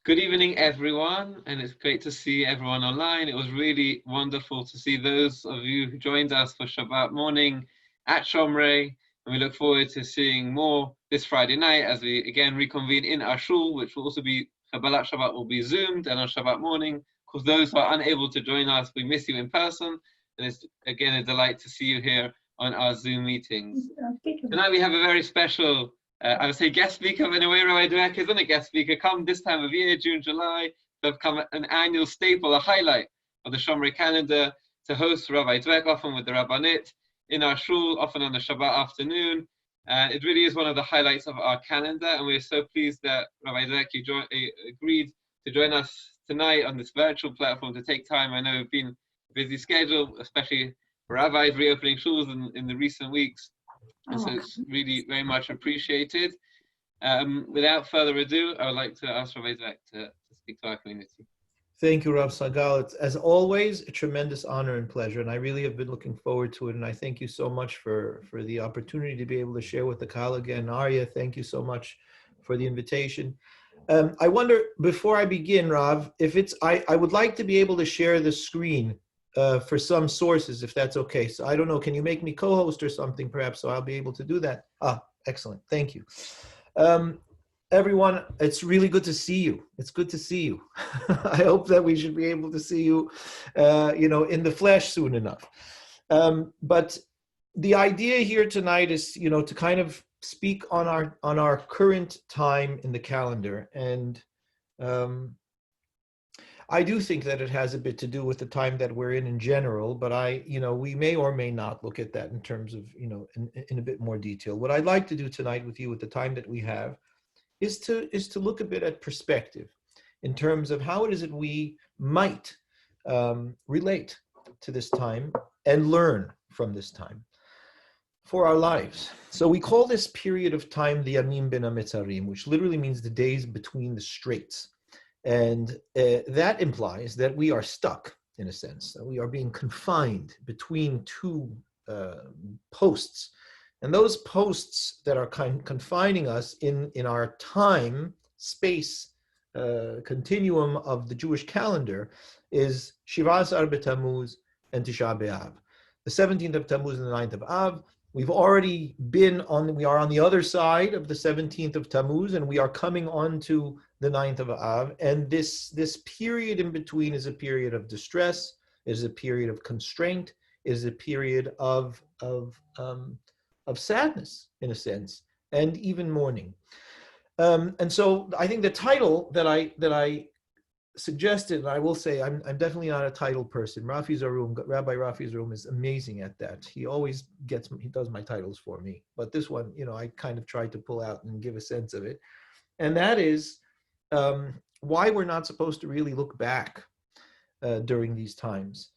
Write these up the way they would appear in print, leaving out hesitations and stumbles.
Good evening, everyone, and it's great to see everyone online. It was really wonderful to see those of you who joined us for Shabbat morning at Shomrei, and we look forward to seeing more this Friday night as we again reconvene in our shul, which will also be Kabbalat Shabbat will be zoomed, and on Shabbat morning, because those who are unable to join us, we miss you in person, and it's again a delight to see you here on our Zoom meetings. Tonight we have a very special I would say guest speaker, but in a way, Rabbi Dweck isn't a guest speaker. Come this time of year, June, July, to become an annual staple, a highlight of the Shomrei calendar, to host Rabbi Dweck, often with the Rabbanit, in our shul, often on the Shabbat afternoon. It really is one of the highlights of our calendar, and we're so pleased that Rabbi Dweck, you agreed to join us tonight on this virtual platform to take time. I know it's been a busy schedule, especially rabbis reopening shuls in the recent weeks. And so it's really very much appreciated. Without further ado, I would like to ask Rabbi Dweck to speak to our community. Thank you, Rav Sagal. It's, as always, a tremendous honor and pleasure, and I really have been looking forward to it, and I thank you so much for the opportunity to be able to share with the Kal again. Arya, thank you so much for the invitation. I wonder, before I begin, Rav, if I would like to be able to share the screen for some sources, if that's okay. So I don't know, can you make me co-host or something perhaps, so I'll be able to do that? Excellent, thank you. Everyone, it's really good to see you. It's good to see you. I hope that we should be able to see you, in the flesh soon enough. But the idea here tonight is, to kind of speak on our current time in the calendar. And I do think that it has a bit to do with the time that we're in general, but we may or may not look at that in terms of, in a bit more detail. What I'd like to do tonight with you, with the time that we have, is to look a bit at perspective in terms of how it is that we might relate to this time and learn from this time for our lives. So we call this period of time the Yamim Ben HaMetzarim, which literally means the days between the straits. And that implies that we are stuck, in a sense. We are being confined between two posts. And those posts that are confining us in our time, space, continuum of the Jewish calendar is Shiva Asar B'Tammuz and Tisha B'Av. The 17th of Tammuz and the 9th of Av. We've already we are on the other side of the 17th of Tammuz, and we are coming on to the 9th of Av. And this period in between is a period of distress, is a period of constraint, is a period of sadness, in a sense, and even mourning. And so I think the title that I suggested, and I will say I'm definitely not a title person. Rabbi Rafi's room is amazing at that. He always does my titles for me. But this one, I kind of tried to pull out and give a sense of it. And that is why we're not supposed to really look back during these times.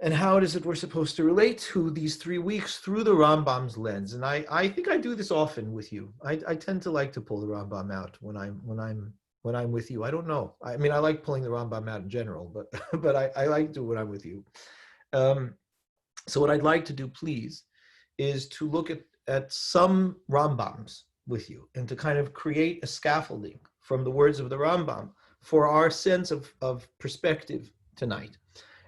And how it is that we're supposed to relate to these 3 weeks through the Rambam's lens. And I think I do this often with you. I tend to like to pull the Rambam out when I'm with you. I don't know. I mean, I like pulling the Rambam out in general, but I like to when I'm with you. So what I'd like to do, please, is to look at some Rambams with you and to kind of create a scaffolding from the words of the Rambam for our sense of perspective tonight.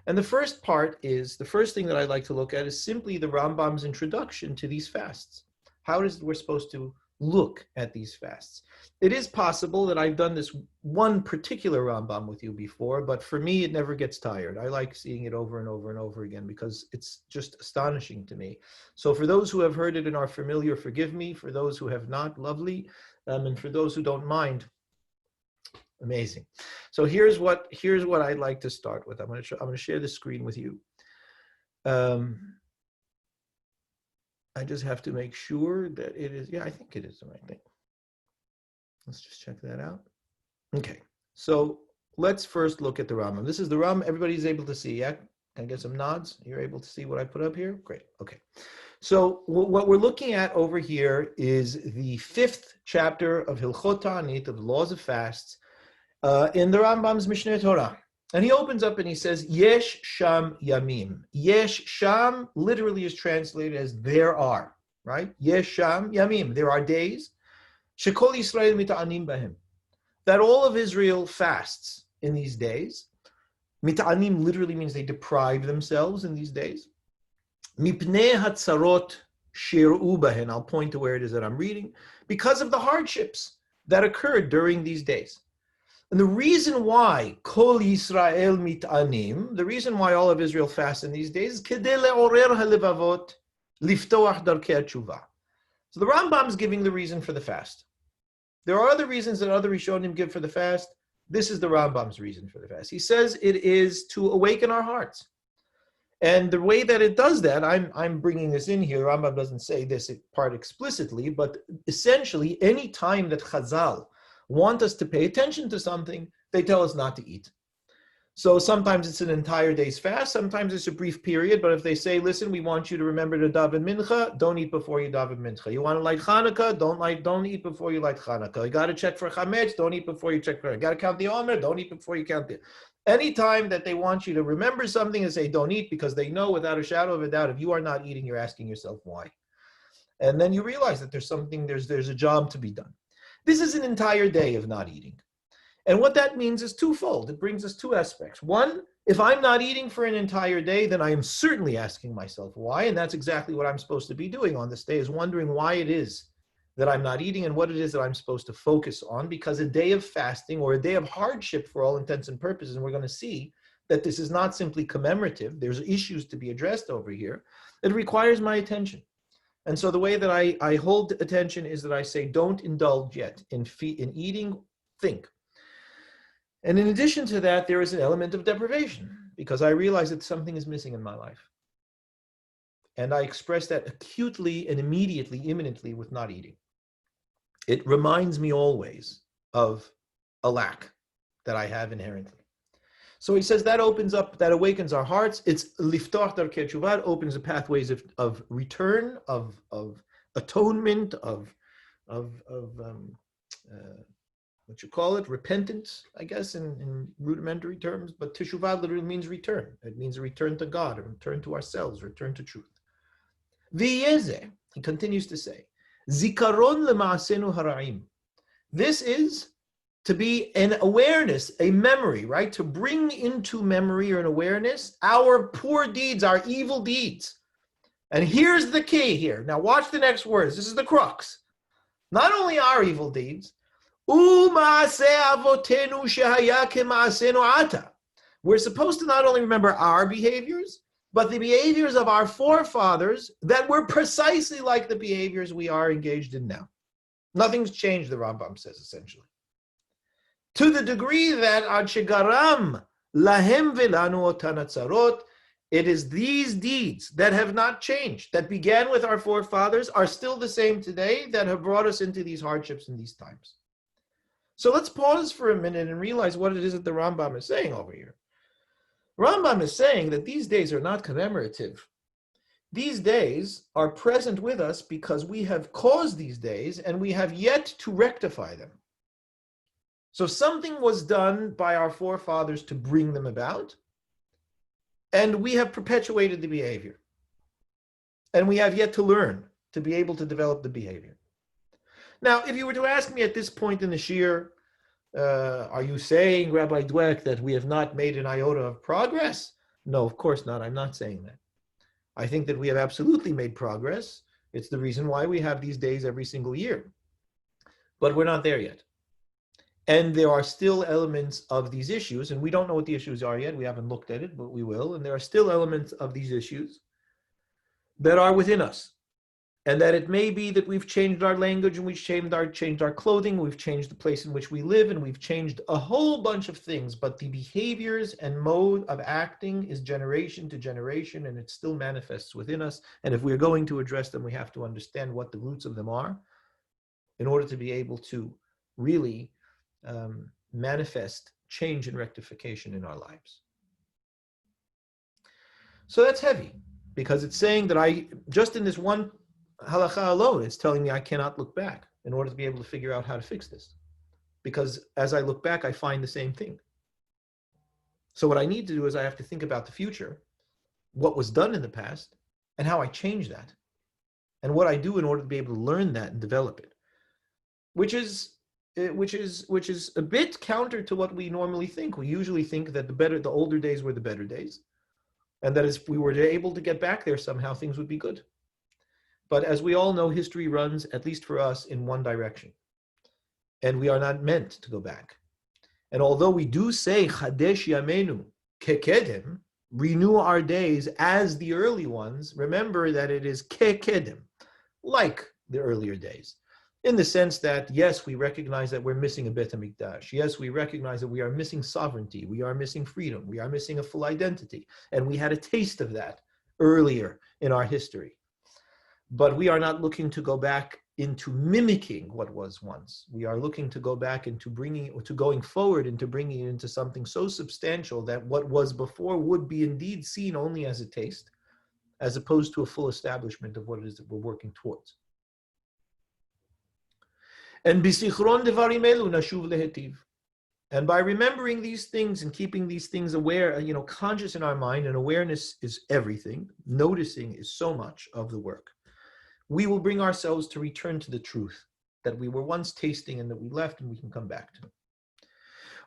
And the first thing that I'd like to look at is simply the Rambam's introduction to these fasts. How is it we're supposed to look at these fasts? It is possible that I've done this one particular Rambam with you before, but for me, it never gets tired. I like seeing it over and over and over again because it's just astonishing to me. So for those who have heard it and are familiar, forgive me. For those who have not, lovely. And for those who don't mind, amazing. So here's what I'd like to start with. I'm going to share the screen with you. I just have to make sure that it is. Yeah, I think it is the right thing. Let's just check that out. Okay, so let's first look at the Rambam. This is the Rambam. Everybody's able to see. Yeah, can I get some nods? You're able to see what I put up here. Great. Okay. So what we're looking at over here is the 5th chapter of Hilchot Ta'anit, of the laws of fasts, in the Rambam's Mishneh Torah. And he opens up and he says, Yesh Sham Yamim. Yesh Sham literally is translated as there are, right? Yesh Sham Yamim. There are days. Shekol Yisrael mita'anim bahem. that all of Israel fasts in these days. Mit'anim literally means they deprive themselves in these days. Mipnei hatzarot shir'u bahen. I'll point to where it is that I'm reading. Because of the hardships that occurred during these days. And the reason why Kol Yisrael mit'anim, the reason why all of Israel fasts in these days is kedei le'orer halevavot liftoach darkei tshuva. So the Rambam is giving the reason for the fast. There are other reasons that other Rishonim give for the fast. This is the Rambam's reason for the fast. He says it is to awaken our hearts. And the way that it does that, I'm bringing this in here. Rambam doesn't say this part explicitly, but essentially any time that Chazal want us to pay attention to something, they tell us not to eat. So sometimes it's an entire day's fast, sometimes it's a brief period, but if they say, listen, we want you to remember to daven mincha, don't eat before you daven mincha. You want to light Hanukkah, don't eat before you light Hanukkah. You got to check for chametz, don't eat before you check for it. You got to count the omer, don't eat before you count it. Anytime that they want you to remember something and say don't eat, because they know without a shadow of a doubt, if you are not eating, you're asking yourself why. And then you realize that there's a job to be done. This is an entire day of not eating. And what that means is twofold. It brings us two aspects. One, if I'm not eating for an entire day, then I am certainly asking myself why. And that's exactly what I'm supposed to be doing on this day, is wondering why it is that I'm not eating and what it is that I'm supposed to focus on. Because a day of fasting or a day of hardship for all intents and purposes, and we're going to see that this is not simply commemorative, there's issues to be addressed over here, it requires my attention. And so the way that I hold attention is that I say, don't indulge yet in eating, think. And in addition to that, there is an element of deprivation, because I realize that something is missing in my life. And I express that acutely and immediately, imminently with not eating. It reminds me always of a lack that I have inherently. So he says that awakens our hearts. It's liftoch darkei tshuva, opens the pathways of return, of atonement, of what you call it, repentance, I guess, in rudimentary terms. But teshuvah literally means return. It means a return to God, a return to ourselves, a return to truth. V'yezeh, he continues to say, zikaron lema'asenu hara'im. This is to be an awareness, a memory, right? To bring into memory or an awareness our poor deeds, our evil deeds. And here's the key here. Now watch the next words. This is the crux. Not only our evil deeds, we're supposed to not only remember our behaviors, but the behaviors of our forefathers that were precisely like the behaviors we are engaged in now. Nothing's changed, the Rambam says, essentially. To the degree that ad shegaram lahem velanu otan hatzarot, it is these deeds that have not changed, that began with our forefathers, are still the same today, that have brought us into these hardships in these times. So let's pause for a minute and realize what it is that the Rambam is saying over here. Rambam is saying that these days are not commemorative. These days are present with us because we have caused these days and we have yet to rectify them. So something was done by our forefathers to bring them about, and we have perpetuated the behavior. And we have yet to learn to be able to develop the behavior. Now, if you were to ask me at this point in the shiur, are you saying, Rabbi Dweck, that we have not made an iota of progress? No, of course not. I'm not saying that. I think that we have absolutely made progress. It's the reason why we have these days every single year. But we're not there yet. And there are still elements of these issues, and we don't know what the issues are yet. We haven't looked at it, but we will. And there are still elements of these issues that are within us. And that it may be that we've changed our language and we've changed our clothing, we've changed the place in which we live, and we've changed a whole bunch of things. But the behaviors and mode of acting is generation to generation, and it still manifests within us. And if we're going to address them, we have to understand what the roots of them are in order to be able to really manifest change and rectification in our lives. So that's heavy, because it's saying that just in this one halakha alone, it's telling me I cannot look back in order to be able to figure out how to fix this. Because as I look back, I find the same thing. So what I need to do is I have to think about the future, what was done in the past, and how I change that. And what I do in order to be able to learn that and develop it. Which is which is a bit counter to what we normally think. We usually think that the older days were the better days, and that if we were able to get back there somehow, things would be good. But as we all know, history runs, at least for us, in one direction, and we are not meant to go back. And although we do say Chadesh Yamenu Kekedem, renew our days as the early ones, remember that it is Kekedem, like the earlier days, in the sense that, yes, we recognize that we're missing a Beit HaMikdash. Yes, we recognize that we are missing sovereignty. We are missing freedom. We are missing a full identity. And we had a taste of that earlier in our history. But we are not looking to go back into mimicking what was once. We are looking to go back into going forward into bringing it into something so substantial that what was before would be indeed seen only as a taste, as opposed to a full establishment of what it is that we're working towards. And bisichron devarim elu nashuv lehetiv. And by remembering these things and keeping these things aware, conscious in our mind, and awareness is everything, noticing is so much of the work, we will bring ourselves to return to the truth that we were once tasting and that we left and we can come back to.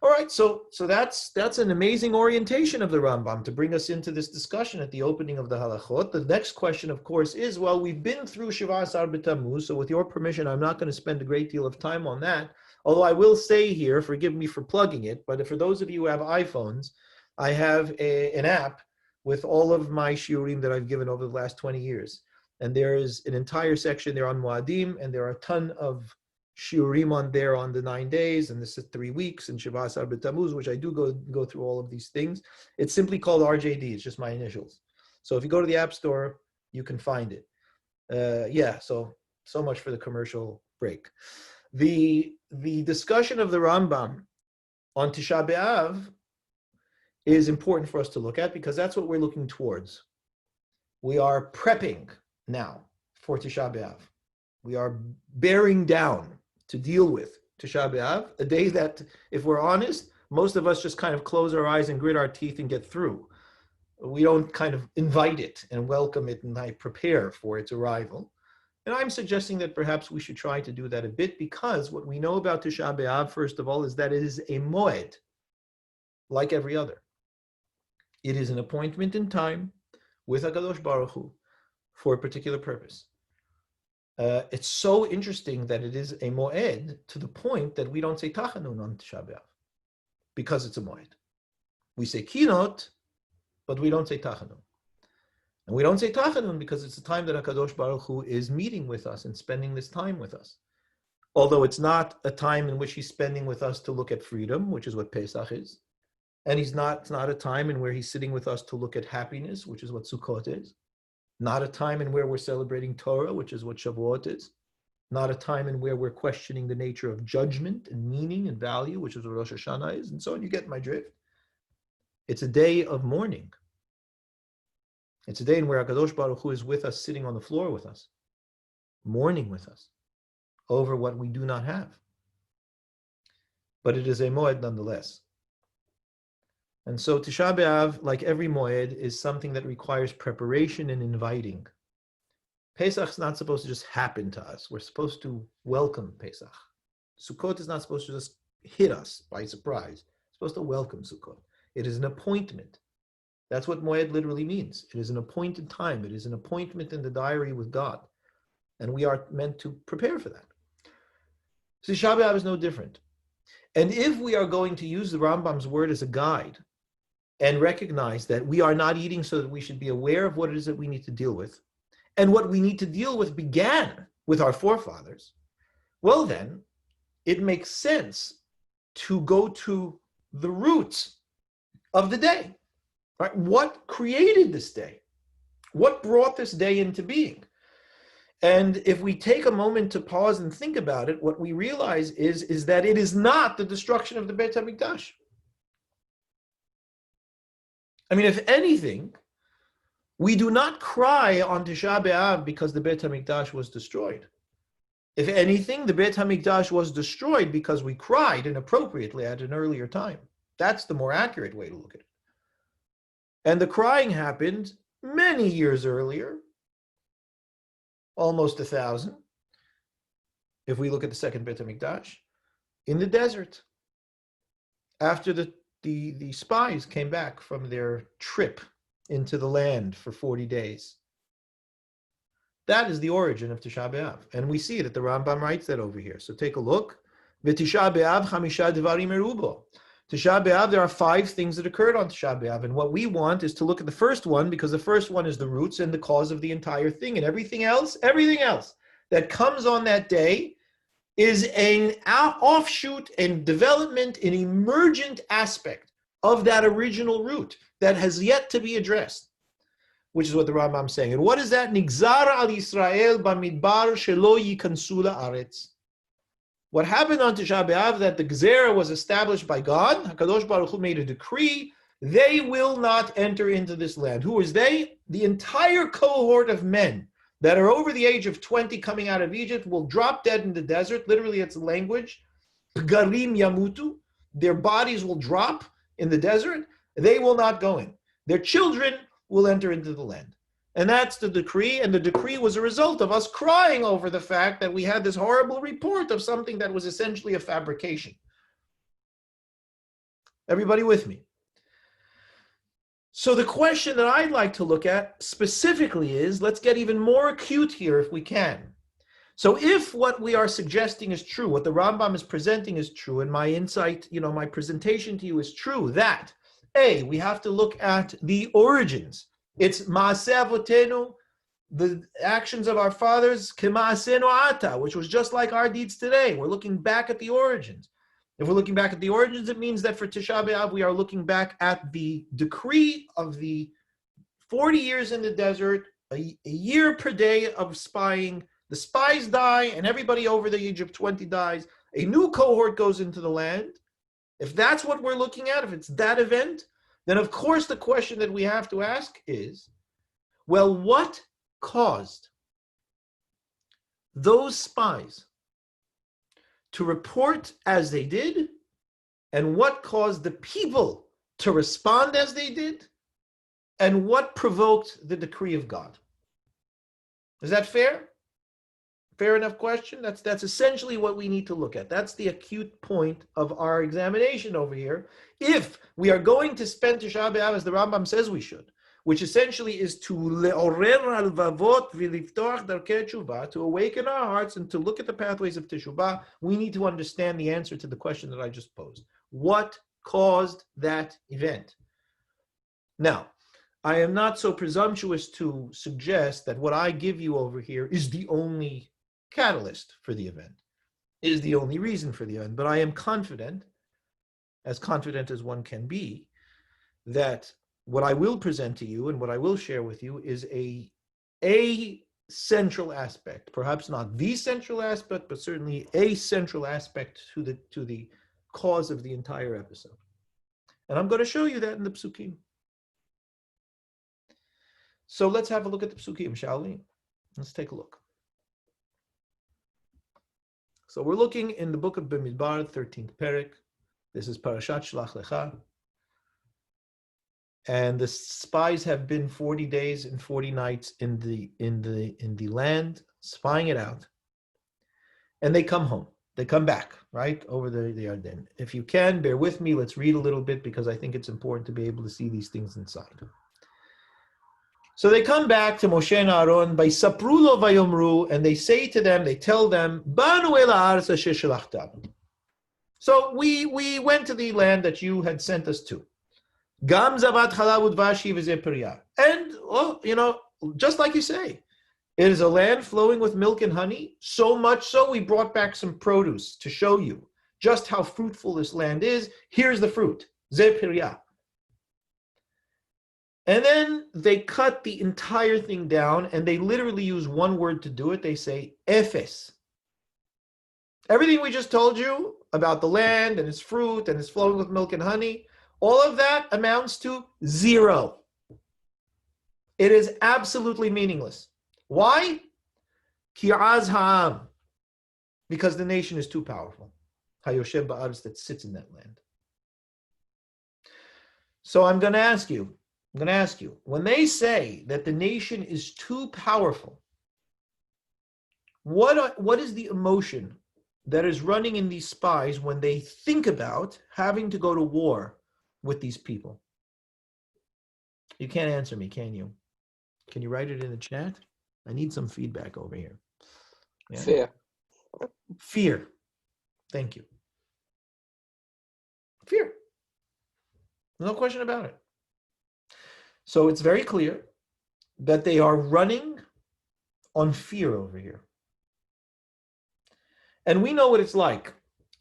All right, so that's an amazing orientation of the Rambam to bring us into this discussion at the opening of the halachot. The next question, of course, is, well, we've been through Shiva Asar B'Tammuz, so with your permission, I'm not going to spend a great deal of time on that. Although I will say here, forgive me for plugging it, but for those of you who have iPhones, I have an app with all of my shiurim that I've given over the last 20 years. And there is an entire section there on Moadim, and there are a ton of shiurim on there on the 9 days, and this is 3 weeks, and Shiva Asar B'Tammuz, which I do go through all of these things. It's simply called RJD. It's just my initials. So if you go to the App Store, you can find it. So much for the commercial break. The discussion of the Rambam on Tisha B'Av is important for us to look at, because that's what we're looking towards. We are prepping now for Tisha B'Av. We are bearing down to deal with Tisha B'Av, a day that, if we're honest, most of us just kind of close our eyes and grit our teeth and get through. We don't kind of invite it and welcome it and prepare for its arrival. And I'm suggesting that perhaps we should try to do that a bit, because what we know about Tisha B'Av, first of all, is that it is a moed, like every other. It is an appointment in time with HaKadosh Baruch Hu for a particular purpose. It's so interesting that it is a moed to the point that we don't say tachanun on Tisha B'Av, because it's a moed. We say kinot, but we don't say tachanun. And we don't say tachanun because it's a time that HaKadosh Baruch Hu is meeting with us and spending this time with us. Although it's not a time in which he's spending with us to look at freedom, which is what Pesach is. And it's not a time in where he's sitting with us to look at happiness, which is what Sukkot is. Not a time in where we're celebrating Torah, which is what Shavuot is. Not a time in where we're questioning the nature of judgment and meaning and value, which is what Rosh Hashanah is, and so on. You get my drift. It's a day of mourning. It's a day in where HaKadosh Baruch Hu is with us, sitting on the floor with us, mourning with us over what we do not have. But it is a moed nonetheless. And so Tisha B'Av, like every moed, is something that requires preparation and inviting. Pesach is not supposed to just happen to us. We're supposed to welcome Pesach. Sukkot is not supposed to just hit us by surprise. It's supposed to welcome Sukkot. It is an appointment. That's what moed literally means. It is an appointed time. It is an appointment in the diary with God. And we are meant to prepare for that. So Tisha B'Av is no different. And if we are going to use the Rambam's word as a guide and recognize that we are not eating so that we should be aware of what it is that we need to deal with, and what we need to deal with began with our forefathers, well then, it makes sense to go to the roots of the day. Right? What created this day? What brought this day into being? And if we take a moment to pause and think about it, what we realize is that it is not the destruction of the Beit HaMikdash. I mean, if anything, we do not cry on Tisha B'Av because the Beit HaMikdash was destroyed. If anything, the Beit HaMikdash was destroyed because we cried inappropriately at an earlier time. That's the more accurate way to look at it. And the crying happened many years earlier, almost 1,000, if we look at the second Beit HaMikdash. in the desert after the spies came back from their trip into the land for 40 days. That is the origin of Tisha B'Av. And we see that the Rambam writes that over here. So take a look. V'Tisha B'Av chamisha devarim merubo. Tisha B'Av, there are 5 things that occurred on Tisha B'Av. And what we want is to look at the first one, because the first one is the roots and the cause of the entire thing. And everything else that comes on that day is an offshoot and development, an emergent aspect of that original root that has yet to be addressed, which is what the Rambam is saying. And what is that? Nigzar al Yisrael bamidbar shelo yikansu la'aretz. What happened on Tisha B'Av, that the Gzera was established by God. HaKadosh Baruch Hu made a decree. They will not enter into this land. Who is they? The entire cohort of men that are over the age of 20 coming out of Egypt will drop dead in the desert. Literally, it's a language. Pgarim yamutu. Their bodies will drop in the desert. They will not go in. Their children will enter into the land. And that's the decree. And the decree was a result of us crying over the fact that we had this horrible report of something that was essentially a fabrication. Everybody with me? So the question that I'd like to look at specifically is, let's get even more acute here if we can. So if what we are suggesting is true, what the Rambam is presenting is true, and my insight, my presentation to you is true, that, A, we have to look at the origins. It's Maaseh Avotenu, the actions of our fathers, K'maasenu ata, which was just like our deeds today. We're looking back at the origins. If we're looking back at the origins, it means that for Tisha B'Av, we are looking back at the decree of the 40 years in the desert, a year per day of spying. The spies die, and everybody over the age of 20 dies. A new cohort goes into the land. If that's what we're looking at, if it's that event, then of course the question that we have to ask is, well, what caused those spies to report as they did, and what caused the people to respond as they did, and what provoked the decree of God? Is that fair? Fair enough question? That's essentially what we need to look at. That's the acute point of our examination over here. If we are going to spend Tisha B'Av as the Rambam says we should, which essentially is to le'orer halvavot v'liftoach darkei teshuvah, to awaken our hearts and to look at the pathways of teshuvah, we need to understand the answer to the question that I just posed. What caused that event? Now, I am not so presumptuous to suggest that what I give you over here is the only catalyst for the event, is the only reason for the event, but I am confident as one can be, that what I will present to you and what I will share with you is a central aspect, perhaps not the central aspect, but certainly a central aspect to the cause of the entire episode. And I'm going to show you that in the Psukim. So let's have a look at the Psukim, shall we? Let's take a look. So we're looking in the book of Bamidbar, 13th Perek. This is Parashat Shlach Lecha. And the spies have been 40 days and 40 nights in the land, spying it out. And they come home. They come back, right, over the Yarden. If you can, bear with me. Let's read a little bit because I think it's important to be able to see these things inside. So they come back to Moshe and Aaron by Saprulo Vayomru, and they say to them, they tell them, Banu el haaretz asher shalachtam. So we went to the land that you had sent us to. Gam zavat chalav udvashi v'zeh periyah. And, just like you say, it is a land flowing with milk and honey, so much so we brought back some produce to show you just how fruitful this land is. Here's the fruit, zeh periyah. And then they cut the entire thing down, and they literally use one word to do it. They say, Ephes. Everything we just told you about the land and its fruit and it's flowing with milk and honey, all of that amounts to 0. It is absolutely meaningless. Why? Ki'az ha'am. Because the nation is too powerful. Hayoshev ba'aretz, that sits in that land. So I'm going to ask you, when they say that the nation is too powerful, what is the emotion that is running in these spies when they think about having to go to war with these people? You can't answer me, can you? Can you write it in the chat? I need some feedback over here. Yeah? Fear. Fear. Thank you. Fear. No question about it. So it's very clear that they are running on fear over here. And we know what it's like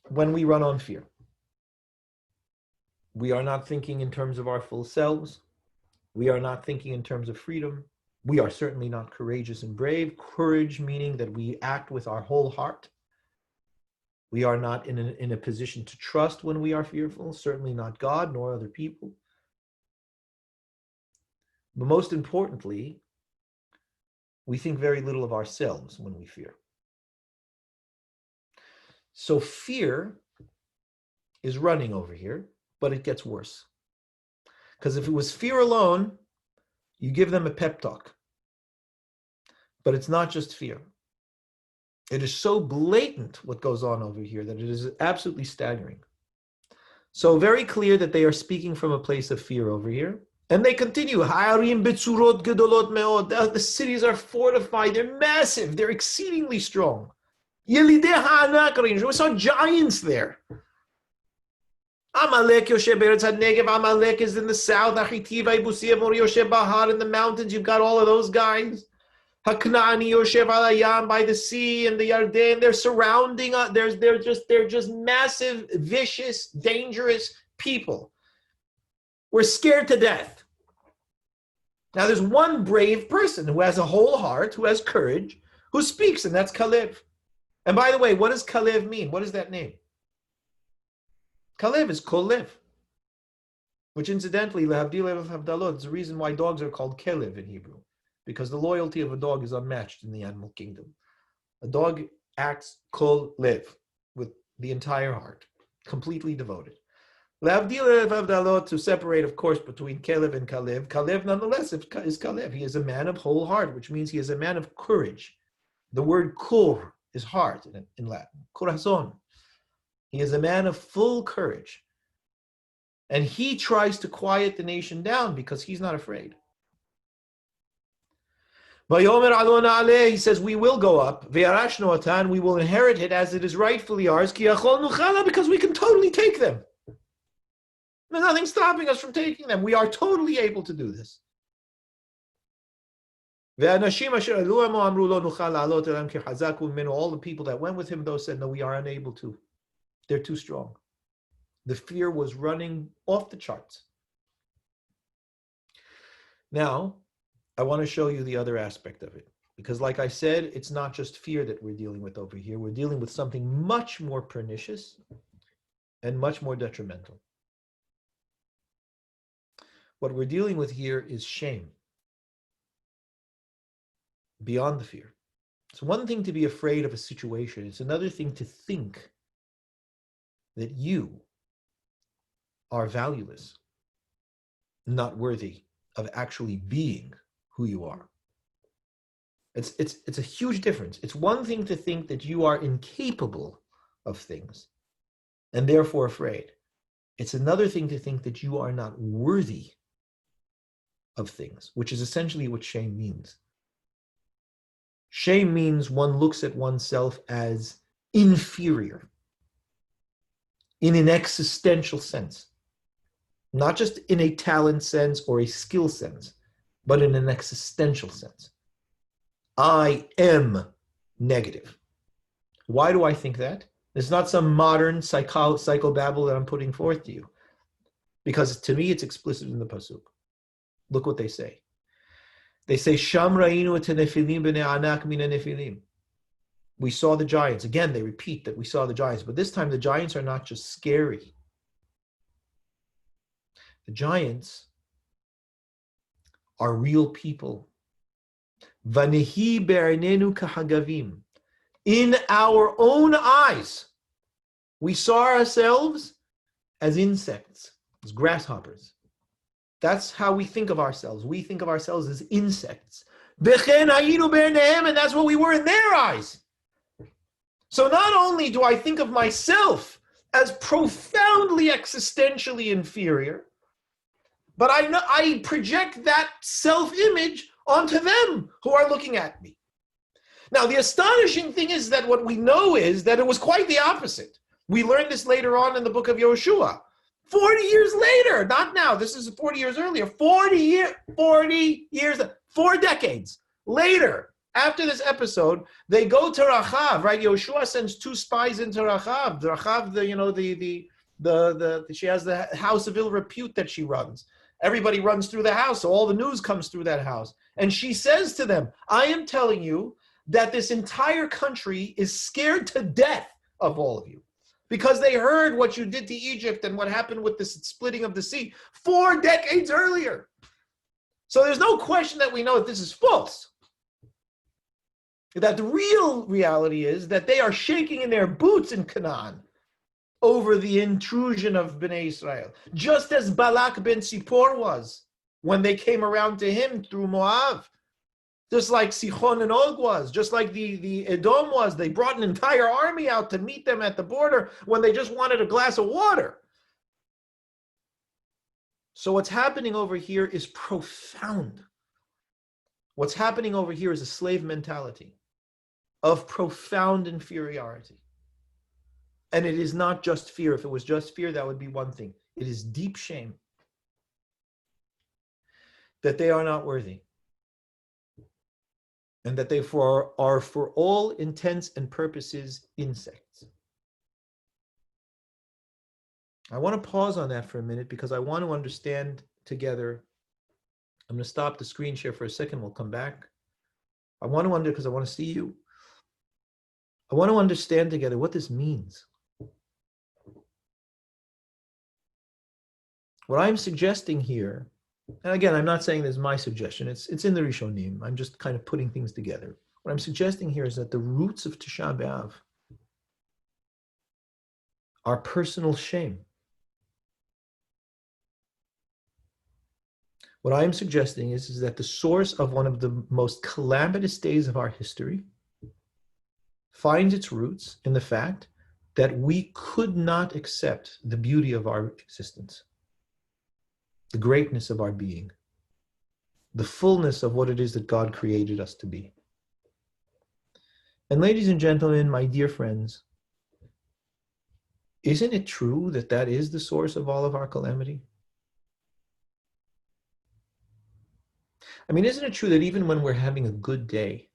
when we run on fear. We are not thinking in terms of our full selves. We are not thinking in terms of freedom. We are certainly not courageous and brave. Courage meaning that we act with our whole heart. We are not in a position to trust when we are fearful, certainly not God nor other people. But most importantly, we think very little of ourselves when we fear. So fear is running over here, but it gets worse. Because if it was fear alone, you give them a pep talk. But it's not just fear. It is so blatant what goes on over here that it is absolutely staggering. So very clear that they are speaking from a place of fear over here. And they continue. The cities are fortified. They're massive. They're exceedingly strong. We saw giants there. Amalek Amalek is in the south. In the mountains, you've got all of those guys. Haknani Yoshev Alayam by the sea and the Yarden. They're surrounding us. They're just massive, vicious, dangerous people. We're scared to death. Now there's one brave person who has a whole heart, who has courage, who speaks, and that's Kalev. And by the way, what does Kalev mean? What is that name? Kalev is Kolev, which incidentally, Lehavdilev Havdalot, is the reason why dogs are called Kelev in Hebrew, because the loyalty of a dog is unmatched in the animal kingdom. A dog acts Kolev, with the entire heart, completely devoted. Lehavdilev Havdalot, to separate, of course, between Kelev and Kalev. Kalev, nonetheless, is Kalev. He is a man of whole heart, which means he is a man of courage. The word kur is heart in Latin, corazon. He is a man of full courage. And he tries to quiet the nation down because he's not afraid. He says, we will go up. We will inherit it as it is rightfully ours. Because we can totally take them. There's nothing stopping us from taking them. We are totally able to do this. All the people that went with him, though, said, no, we are unable to. They're too strong. The fear was running off the charts. Now, I want to show you the other aspect of it. Because like I said, it's not just fear that we're dealing with over here. We're dealing with something much more pernicious and much more detrimental. What we're dealing with here is shame. Beyond the fear. It's one thing to be afraid of a situation. It's another thing to think that you are valueless, not worthy of actually being who you are. It's a huge difference. It's one thing to think that you are incapable of things and therefore afraid. It's another thing to think that you are not worthy of things, which is essentially what shame means. Shame means one looks at oneself as inferior in an existential sense, not just in a talent sense or a skill sense, but in an existential sense. I am negative. Why do I think that? It's not some modern psychobabble that I'm putting forth to you, because to me it's explicit in the pasuk. Look what they say. They say, Sham ra'inu et nefilim b'nei anak mina nefilim. We saw the giants. Again, they repeat that we saw the giants, but this time the giants are not just scary. The giants are real people. Vanehi be'arnenu kahagavim. In our own eyes, we saw ourselves as insects, as grasshoppers. That's how we think of ourselves. We think of ourselves as insects. And that's what we were in their eyes. So not only do I think of myself as profoundly existentially inferior, but I project that self-image onto them who are looking at me. Now, the astonishing thing is that what we know is that it was quite the opposite. We learned this later on in the book of Yoshua. 40 years later, not now, this is 40 years earlier, 40 years, 4 decades later, after this episode, they go to Rachav, right? Yoshua sends 2 spies into Rachav. Rachav, she has the house of ill repute that she runs. Everybody runs through the house, so all the news comes through that house. And she says to them, I am telling you that this entire country is scared to death of all of you, because they heard what you did to Egypt and what happened with the splitting of the sea 4 decades earlier. So there's no question that we know that this is false. That the real reality is that they are shaking in their boots in Canaan over the intrusion of Bnei Israel, just as Balak ben Zippor was when they came around to him through Moab, just like Sichon and Og was, just like the Edom was. They brought an entire army out to meet them at the border when they just wanted a glass of water. So what's happening over here is profound. What's happening over here is a slave mentality of profound inferiority. And it is not just fear. If it was just fear, that would be one thing. It is deep shame that they are not worthy, and that they are for all intents and purposes insects. I want to pause on that for a minute because I want to understand together. I'm going to stop the screen share for a second. We'll come back. I want to because I want to see you. I want to understand together what this means. What I'm suggesting here, and again, I'm not saying this is my suggestion, it's in the Rishonim. I'm just kind of putting things together. What I'm suggesting here is that the roots of Tisha B'Av are personal shame. What I am suggesting is that the source of one of the most calamitous days of our history finds its roots in the fact that we could not accept the beauty of our existence, the greatness of our being, the fullness of what it is that God created us to be. And ladies and gentlemen, my dear friends, isn't it true that that is the source of all of our calamity? I mean, isn't it true that even when we're having a good day,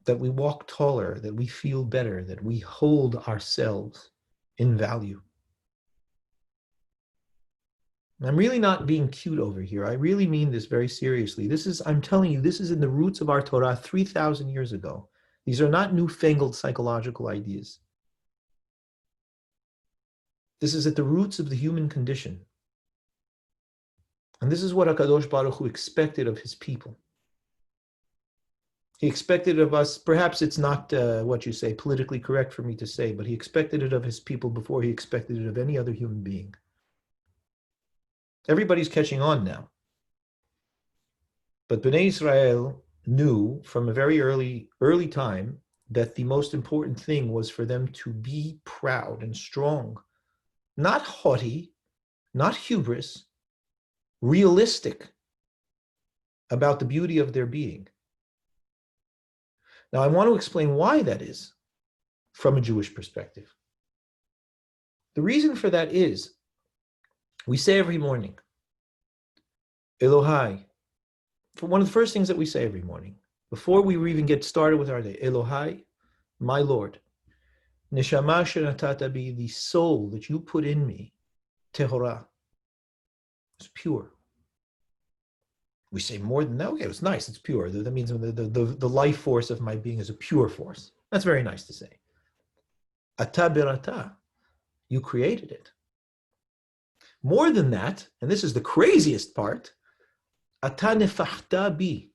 that we walk taller, that we feel better, that we hold ourselves in value? I'm really not being cute over here. I really mean this very seriously. I'm telling you, this is in the roots of our Torah 3,000 years ago. These are not newfangled psychological ideas. This is at the roots of the human condition. And this is what HaKadosh Baruch Hu expected of his people. He expected of us, perhaps it's not what you say, politically correct for me to say, but he expected it of his people before he expected it of any other human being. Everybody's catching on now. But Bnei Israel knew from a very early time that the most important thing was for them to be proud and strong, not haughty, not hubris, realistic about the beauty of their being. Now, I want to explain why that is from a Jewish perspective. The reason for that is, we say every morning, Elohai, for one of the first things that we say every morning, before we even get started with our day, Elohai, my Lord, Neshama shenatata bi, the soul that you put in me, Tehorah, is pure. We say more than that. Okay, it's nice, it's pure. That means the life force of my being is a pure force. That's very nice to say. Ata berata, you created it. More than that, and this is the craziest part, Ata nefachta bi,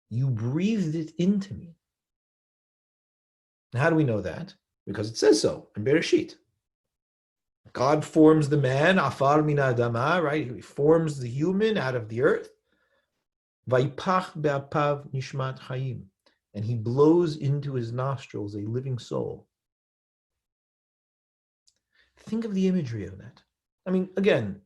you breathed it into me. Now, how do we know that? Because it says so in Bereshit. God forms the man, afar min adama, right? He forms the human out of the earth. Vayipach be'apav nishmat chayim. and he blows into his nostrils a living soul. Think of the imagery of that. I mean, again,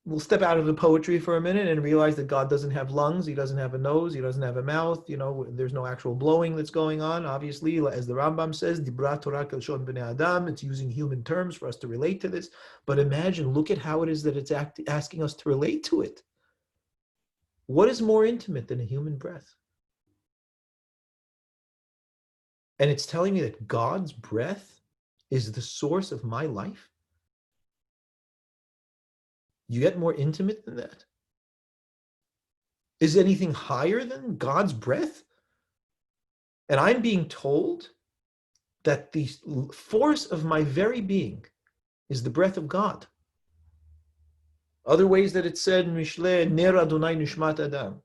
we'll step out of the poetry for a minute and realize that God doesn't have lungs, he doesn't have a nose, he doesn't have a mouth, there's no actual blowing that's going on. Obviously, as the Rambam says, Dibra Torah Kelshon Bnei Adam, it's using human terms for us to relate to this. But imagine, look at how it is that it's asking us to relate to it. What is more intimate than a human breath? And it's telling me that God's breath is the source of my life? You get more intimate than that? Is anything higher than God's breath? And I'm being told that the force of my very being is the breath of God. Other ways that it's said in Mishle, Ner Adonai Nishmat Adam.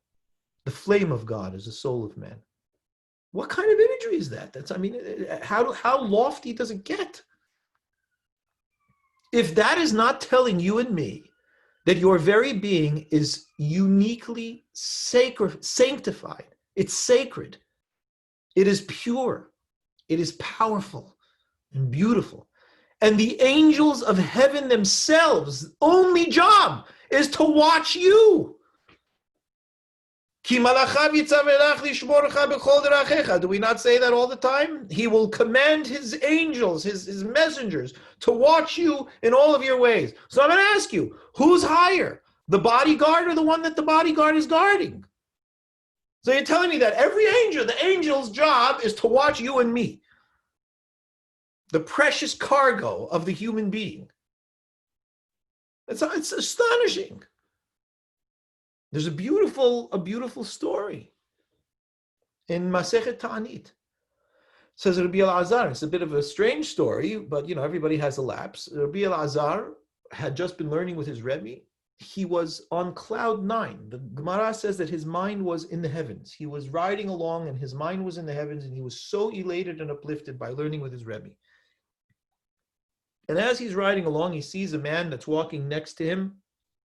The flame of God is the soul of man. What kind of imagery is that? How lofty does it get? If that is not telling you and me that your very being is uniquely sacred, sanctified, it's sacred, it is pure, it is powerful and beautiful, and the angels of heaven themselves' only job is to watch you. Do we not say that all the time? He will command his angels, his messengers, to watch you in all of your ways. So I'm going to ask you, who's higher, the bodyguard or the one that the bodyguard is guarding? So you're telling me that every angel, the angel's job is to watch you and me, the precious cargo of the human being. It's astonishing. There's a beautiful story in Masechet Ta'anit. Says Rabbi Elazar. It's a bit of a strange story, but everybody has a lapse. Rabbi Elazar had just been learning with his Rebbe. He was on cloud 9. The Gemara says that his mind was in the heavens. He was riding along and his mind was in the heavens, and he was so elated and uplifted by learning with his Rebbe. And as he's riding along, he sees a man that's walking next to him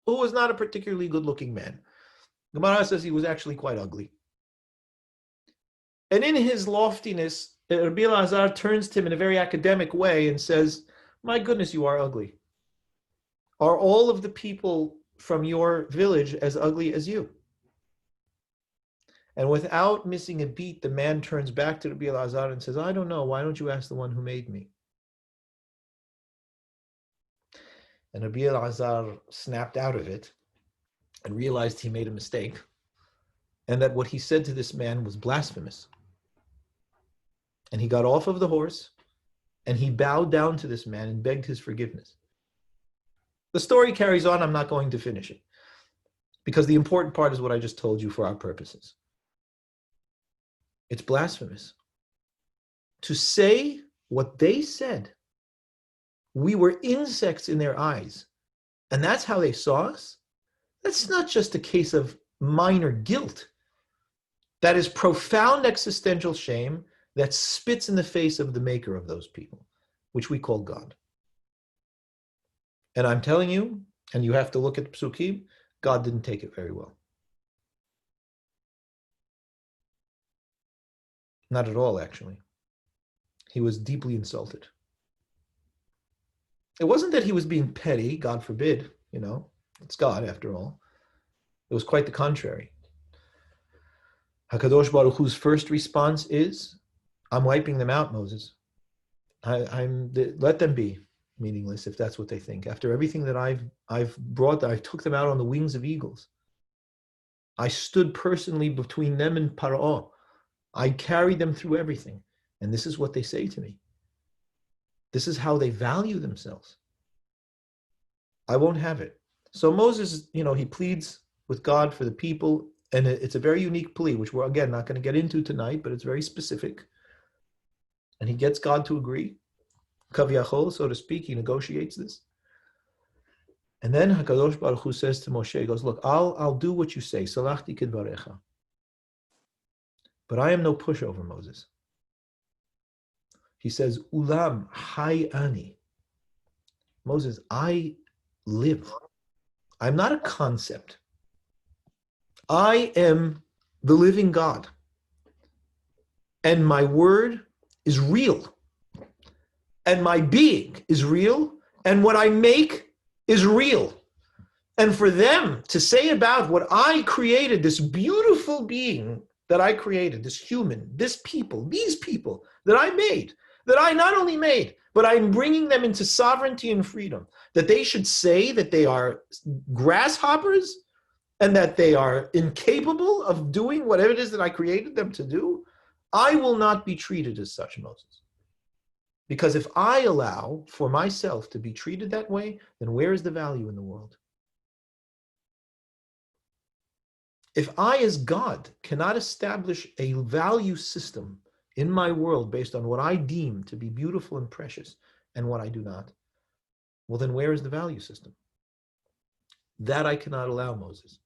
who was not a particularly good-looking man. Gemara says he was actually quite ugly. And in his loftiness, Rabbi Elazar turns to him in a very academic way and says, "My goodness, you are ugly. Are all of the people from your village as ugly as you?" And without missing a beat, the man turns back to Rabbi Elazar and says, "I don't know. Why don't you ask the one who made me?" And Rabbi Elazar snapped out of it and realized he made a mistake, and that what he said to this man was blasphemous. And he got off of the horse, and he bowed down to this man and begged his forgiveness. The story carries on. I'm not going to finish it, because the important part is what I just told you for our purposes. It's blasphemous to say what they said. We were insects in their eyes, and that's how they saw us. That's not just a case of minor guilt. That is profound existential shame that spits in the face of the maker of those people, which we call God. And I'm telling you, and you have to look at the Psukim, God didn't take it very well. Not at all, actually. He was deeply insulted. It wasn't that he was being petty, God forbid, it's God after all. It was quite the contrary. HaKadosh Baruch Hu's first response is, "I'm wiping them out, Moses. Let them be meaningless if that's what they think. After everything that I've brought, I took them out on the wings of eagles. I stood personally between them and Paro. I carried them through everything. And this is what they say to me. This is how they value themselves. I won't have it." So Moses, he pleads with God for the people, and it's a very unique plea, which we're, again, not going to get into tonight, but it's very specific. And he gets God to agree. Kaviyachol, so to speak, he negotiates this. And then HaKadosh Baruch Hu says to Moshe, he goes, "Look, I'll do what you say. Salachti kidvarecha. But I am no pushover, Moses." He says, "Ulam hai ani." Moses, I live. I'm not a concept. I am the living God. and my word is real, and my being is real, and what I make is real. And for them to say about what I created, this beautiful being that I created, this human, this people, these people that I made, that I not only made, but I'm bringing them into sovereignty and freedom, that they should say that they are grasshoppers and that they are incapable of doing whatever it is that I created them to do, I will not be treated as such, Moses. Because if I allow for myself to be treated that way, then where is the value in the world? If I, as God, cannot establish a value system in my world based on what I deem to be beautiful and precious and what I do not, well, then where is the value system? That I cannot allow, Moses.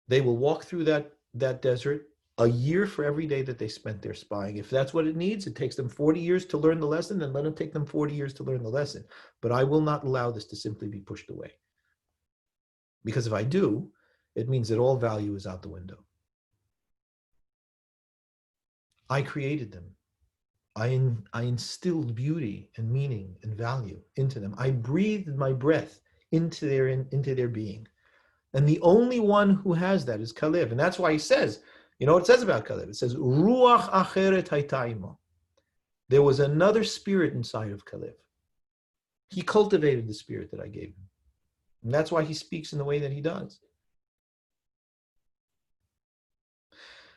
They will walk through that desert a year for every day that they spent there spying. If that's what it needs, it takes them 40 years to learn the lesson, then let it take them 40 years to learn the lesson. But I will not allow this to simply be pushed away. Because if I do, it means that all value is out the window. I created them. I instilled beauty and meaning and value into them. I breathed my breath into their being. And the only one who has that is Kalev. And that's why he says, you know what it says about Kalev? It says, Ruach acheret hayta imo. There was another spirit inside of Kalev. He cultivated the spirit that I gave him. And that's why he speaks in the way that he does.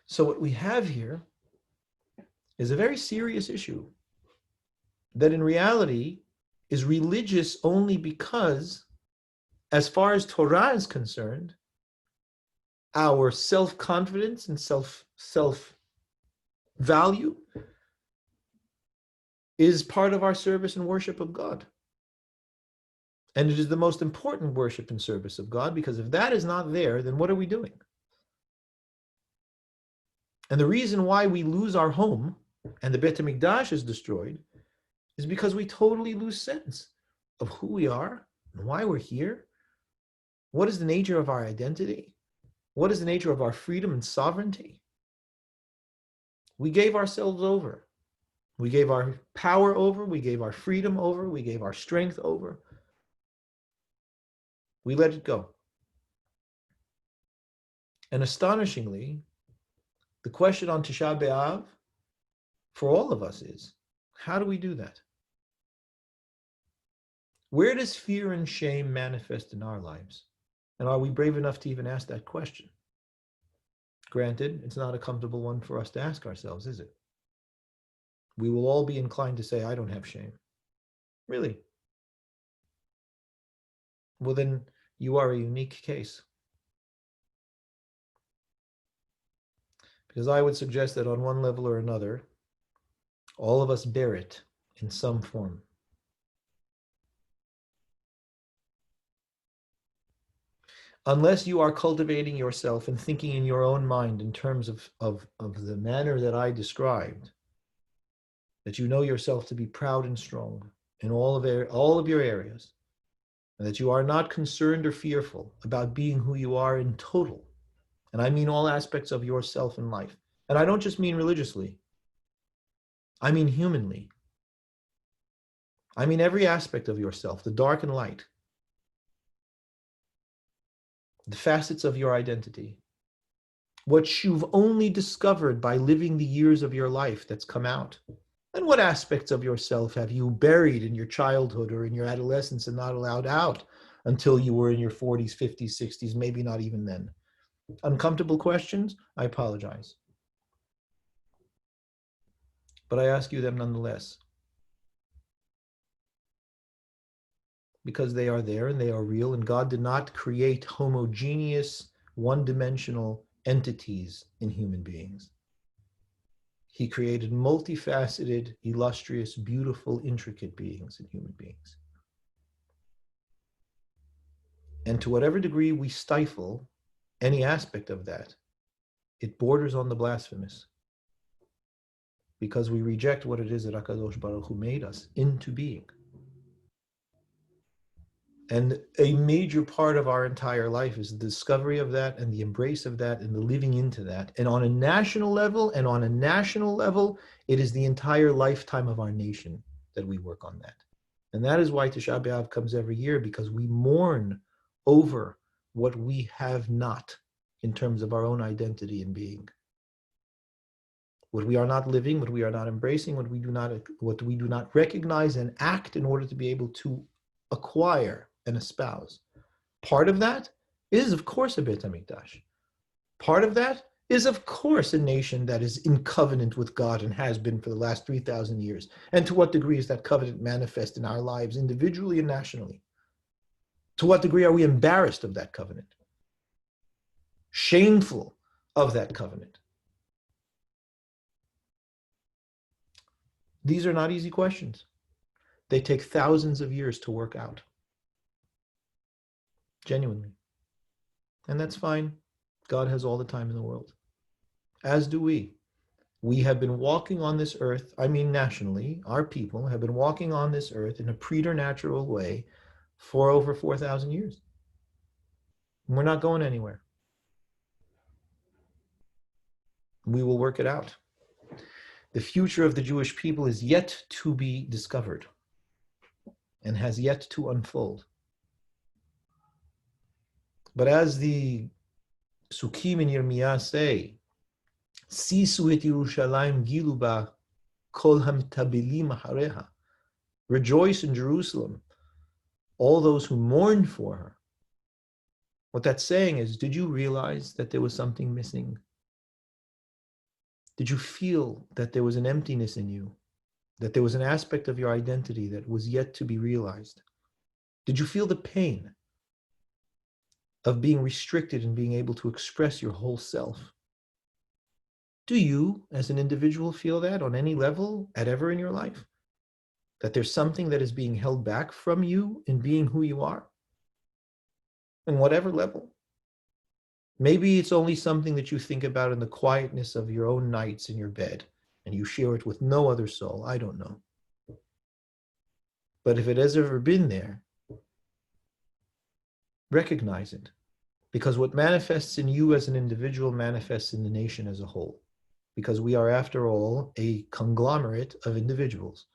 So what we have here is a very serious issue that in reality is religious only because, as far as Torah is concerned, our self-confidence and self-value is part of our service and worship of God. And it is the most important worship and service of God, because if that is not there, then what are we doing? And the reason why we lose our home and the Beit HaMikdash is destroyed is because we totally lose sense of who we are and why we're here. What is the nature of our identity? What is the nature of our freedom and sovereignty? We gave ourselves over. We gave our power over. We gave our freedom over. We gave our strength over. We let it go. And astonishingly, the question on Tisha B'Av for all of us is, how do we do that? Where does fear and shame manifest in our lives? And are we brave enough to even ask that question? Granted, it's not a comfortable one for us to ask ourselves, is it? We will all be inclined to say, I don't have shame. Really? Well, then you are a unique case. Because I would suggest that on one level or another, all of us bear it in some form. Unless you are cultivating yourself and thinking in your own mind in terms of the manner that I described, that you know yourself to be proud and strong in all of your areas, and that you are not concerned or fearful about being who you are in total. And I mean all aspects of yourself and life. And I don't just mean religiously. I mean humanly. I mean every aspect of yourself, the dark and light, the facets of your identity, what you've only discovered by living the years of your life that's come out. And what aspects of yourself have you buried in your childhood or in your adolescence and not allowed out until you were in your 40s, 50s, 60s, maybe not even then? Uncomfortable questions? I apologize. But I ask you them nonetheless. Because they are there and they are real, and God did not create homogeneous, one-dimensional entities in human beings. He created multifaceted, illustrious, beautiful, intricate beings in human beings. And to whatever degree we stifle any aspect of that, it borders on the blasphemous. Because we reject what it is that HaKadosh Baruch Hu made us into being. And a major part of our entire life is the discovery of that and the embrace of that and the living into that. And on a national level, it is the entire lifetime of our nation that we work on that. And that is why Tisha B'Av comes every year, because we mourn over what we have not in terms of our own identity and being. What we are not living, what we are not embracing, what we do not recognize and act in order to be able to acquire and espouse. Part of that is, of course, a Beit HaMikdash. Part of that is, of course, a nation that is in covenant with God and has been for the last 3,000 years. And to what degree is that covenant manifest in our lives individually and nationally? To what degree are we embarrassed of that covenant? Shameful of that covenant? These are not easy questions. They take thousands of years to work out. Genuinely. And that's fine. God has all the time in the world. As do we. We have been walking on this earth, nationally, our people have been walking on this earth in a preternatural way for over 4,000 years. And we're not going anywhere. We will work it out. The future of the Jewish people is yet to be discovered and has yet to unfold. But as the Psukim in Yirmiyah say, Sisu et Yerushalayim gilu ba kol hamtabilim achareha. Rejoice in Jerusalem, all those who mourn for her. What that's saying is, did you realize that there was something missing? Did you feel that there was an emptiness in you? That there was an aspect of your identity that was yet to be realized? Did you feel the pain of being restricted and being able to express your whole self? Do you, as an individual, feel that on any level, ever in your life? That there's something that is being held back from you in being who you are? On whatever level. Maybe it's only something that you think about in the quietness of your own nights in your bed, and you share it with no other soul. I don't know. But if it has ever been there, recognize it. Because what manifests in you as an individual manifests in the nation as a whole. Because we are, after all, a conglomerate of individuals.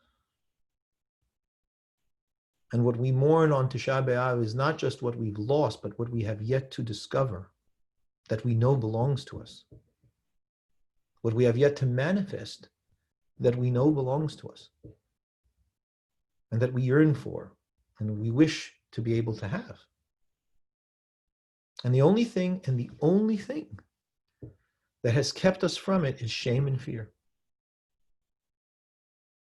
And what we mourn on Tisha B'Av is not just what we've lost, but what we have yet to discover, that we know belongs to us. What we have yet to manifest, that we know belongs to us. And that we yearn for, and we wish to be able to have. And the only thing that has kept us from it is shame and fear.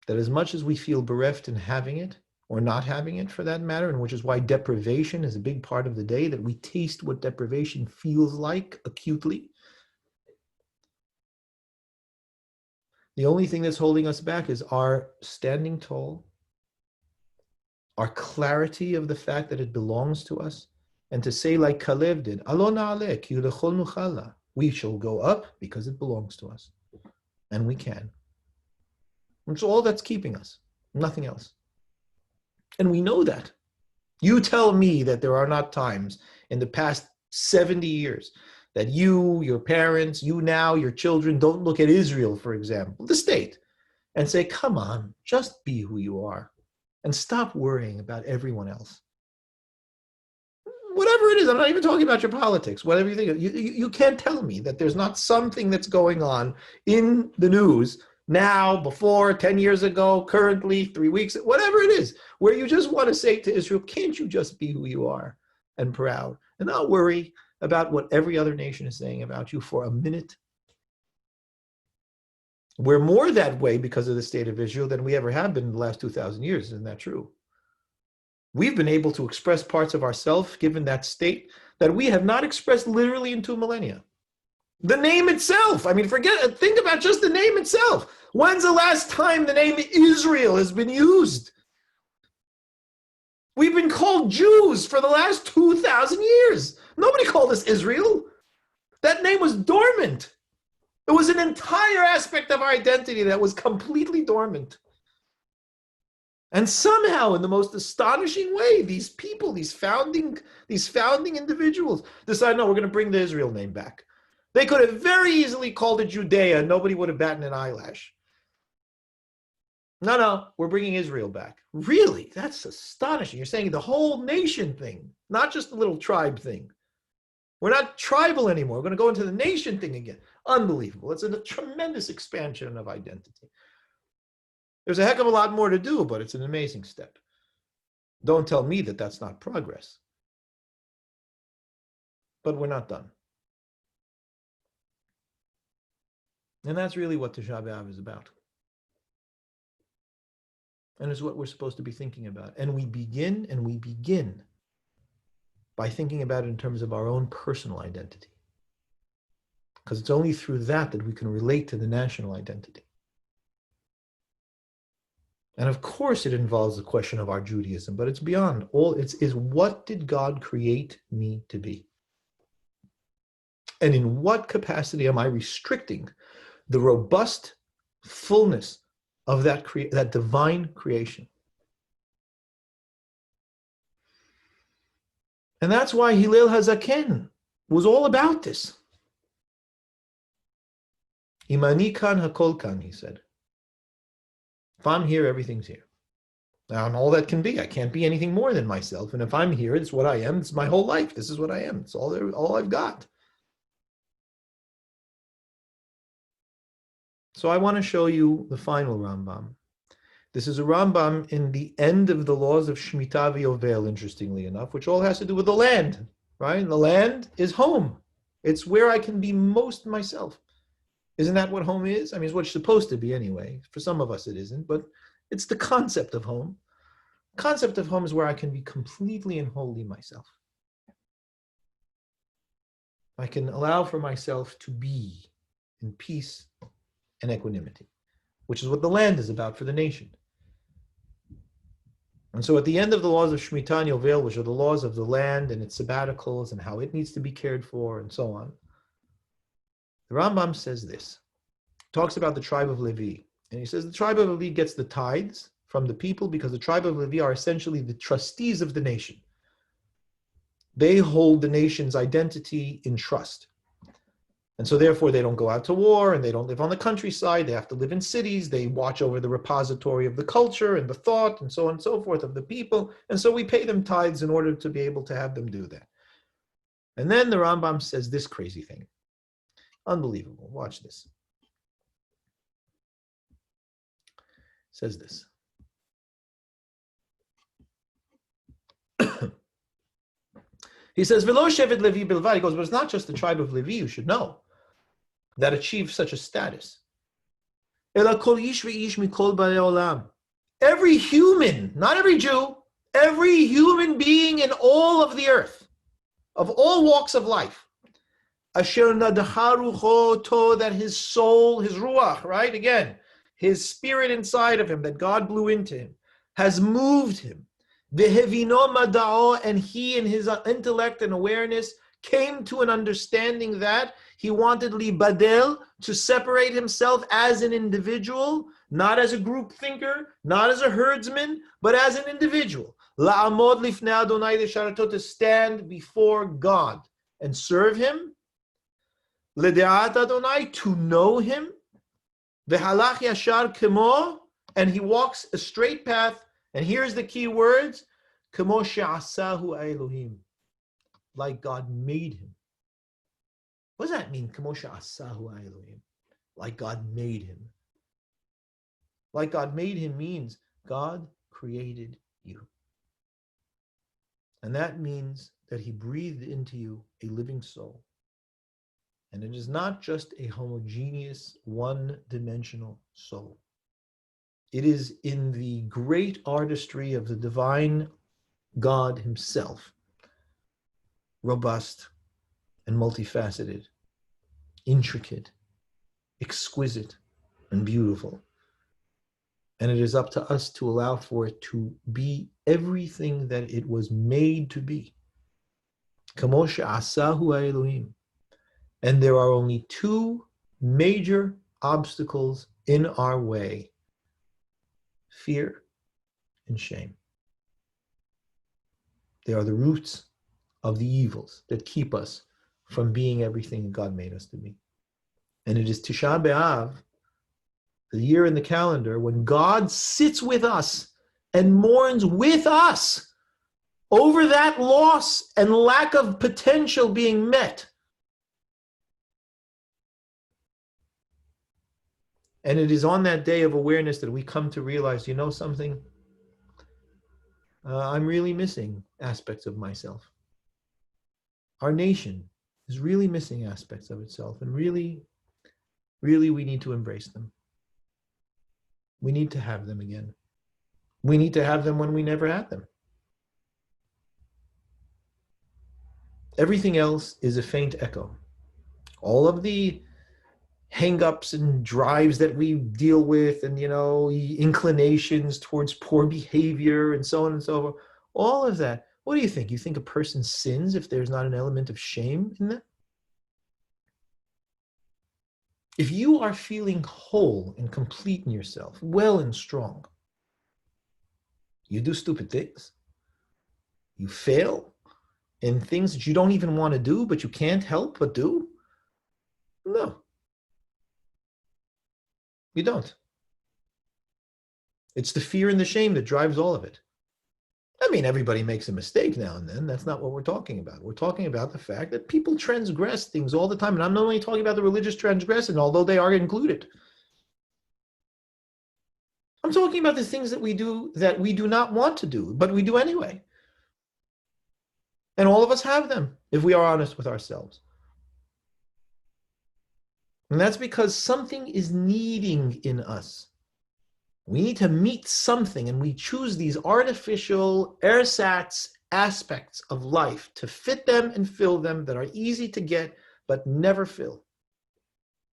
That as much as we feel bereft in having it, or not having it for that matter, and which is why deprivation is a big part of the day, that we taste what deprivation feels like acutely. The only thing that's holding us back is our standing tall, our clarity of the fact that it belongs to us, and to say like Kalev did, Alo na'aleh ki lechol nuchala. We shall go up because it belongs to us. And we can. It's all that's keeping us, nothing else. And we know that. You tell me that there are not times in the past 70 years that you, your parents, you now, your children don't look at Israel, for example, the state, and say, come on, just be who you are and stop worrying about everyone else. Whatever it is, I'm not even talking about your politics, whatever you think. You can't tell me that there's not something that's going on in the news now, before, 10 years ago, currently, 3 weeks, whatever it is, where you just want to say to Israel, can't you just be who you are and proud and not worry about what every other nation is saying about you for a minute? We're more that way because of the state of Israel than we ever have been in the last 2,000 years. Isn't that true? We've been able to express parts of ourselves, given that state, that we have not expressed literally in 2 millennia. The name itself, think about just the name itself. When's the last time the name Israel has been used? We've been called Jews for the last 2,000 years. Nobody called us Israel. That name was dormant. It was an entire aspect of our identity that was completely dormant. And somehow, in the most astonishing way, these people, these founding individuals decide, no, we're going to bring the Israel name back. They could have very easily called it Judea and nobody would have batted an eyelash. No, we're bringing Israel back. Really? That's astonishing. You're saying the whole nation thing, not just the little tribe thing. We're not tribal anymore. We're going to go into the nation thing again. Unbelievable. It's a tremendous expansion of identity. There's a heck of a lot more to do, but it's an amazing step. Don't tell me that that's not progress. But we're not done. And that's really what Tisha B'Av is about. And it's what we're supposed to be thinking about. And we begin by thinking about it in terms of our own personal identity. Because it's only through that we can relate to the national identity. And of course it involves the question of our Judaism, but it's beyond all. It's what did God create me to be? And in what capacity am I restricting the robust fullness of that divine creation? And that's why Hillel HaZaken was all about this. Imani kan hakol kan, he said. If I'm here, everything's here. Now, and all that can be. I can't be anything more than myself. And if I'm here, it's what I am. It's my whole life. This is what I am. It's all I've got. So I want to show you the final Rambam. This is a Rambam in the end of the laws of Shemitah v'Yovel, interestingly enough, which all has to do with the land, right? And the land is home. It's where I can be most myself. Isn't that what home is? I mean, it's what it's supposed to be anyway. For some of us it isn't, but it's the concept of home. The concept of home is where I can be completely and wholly myself. I can allow for myself to be in peace and equanimity, which is what the land is about for the nation. And so at the end of the laws of Shemitah and Yovel, which are the laws of the land and its sabbaticals and how it needs to be cared for and so on, the Rambam says this, talks about the tribe of Levi. And he says the tribe of Levi gets the tithes from the people because the tribe of Levi are essentially the trustees of the nation. They hold the nation's identity in trust. And so therefore they don't go out to war and they don't live on the countryside. They have to live in cities. They watch over the repository of the culture and the thought and so on and so forth of the people. And so we pay them tithes in order to be able to have them do that. And then the Rambam says this crazy thing. Unbelievable. Watch this. It says this. He says, V'lo shevet Levi bilvad. He goes, but it's not just the tribe of Levi, you should know, that achieved such a status. Ela kol ish v'ish mikol ba'nei olam. Every human, not every Jew, every human being in all of the earth, of all walks of life, asher nadacha rucho to, that his soul, his ruach, right? Again, his spirit inside of him that God blew into him, has moved him. V'hevino mada'o, and he in his intellect and awareness came to an understanding that he wanted libadel, to separate himself as an individual, not as a group thinker, not as a herdsman, but as an individual. La'amod lifnei Adonai l'sharato, to stand before God and serve him. L'de'at Adonai, to know him. V'halach yashar kemo, and he walks a straight path. And here's the key words: kemo she'asahu Elohim, like God made him. What does that mean? Kemo she'asahu Elohim, like God made him. Like God made him means God created you. And that means that he breathed into you a living soul. And it is not just a homogeneous, one-dimensional soul. It is in the great artistry of the divine God himself, robust and multifaceted, intricate, exquisite, and beautiful. And it is up to us to allow for it to be everything that it was made to be. Kamo she'asahu Elohim. And there are only two major obstacles in our way: fear and shame. They are the roots of the evils that keep us from being everything God made us to be. And it is Tisha B'Av, the year in the calendar, when God sits with us and mourns with us over that loss and lack of potential being met. And it is on that day of awareness that we come to realize, you know something? I'm really missing aspects of myself. Our nation is really missing aspects of itself, and really, really we need to embrace them. We need to have them again. We need to have them when we never had them. Everything else is a faint echo. All of the hang-ups and drives that we deal with, and inclinations towards poor behavior and so on and so forth, all of that. What do you think? You think a person sins if there's not an element of shame in them? If you are feeling whole and complete in yourself, well and strong, you do stupid things. You fail in things that you don't even want to do, but you can't help but do. No. You don't. It's the fear and the shame that drives all of it. I mean, everybody makes a mistake now and then. That's not what we're talking about. We're talking about the fact that people transgress things all the time. And I'm not only talking about the religious transgression, although they are included. I'm talking about the things that we do not want to do, but we do anyway. And all of us have them, if we are honest with ourselves. And that's because something is needing in us. We need to meet something, and we choose these artificial ersatz aspects of life to fit them and fill them that are easy to get, but never fill.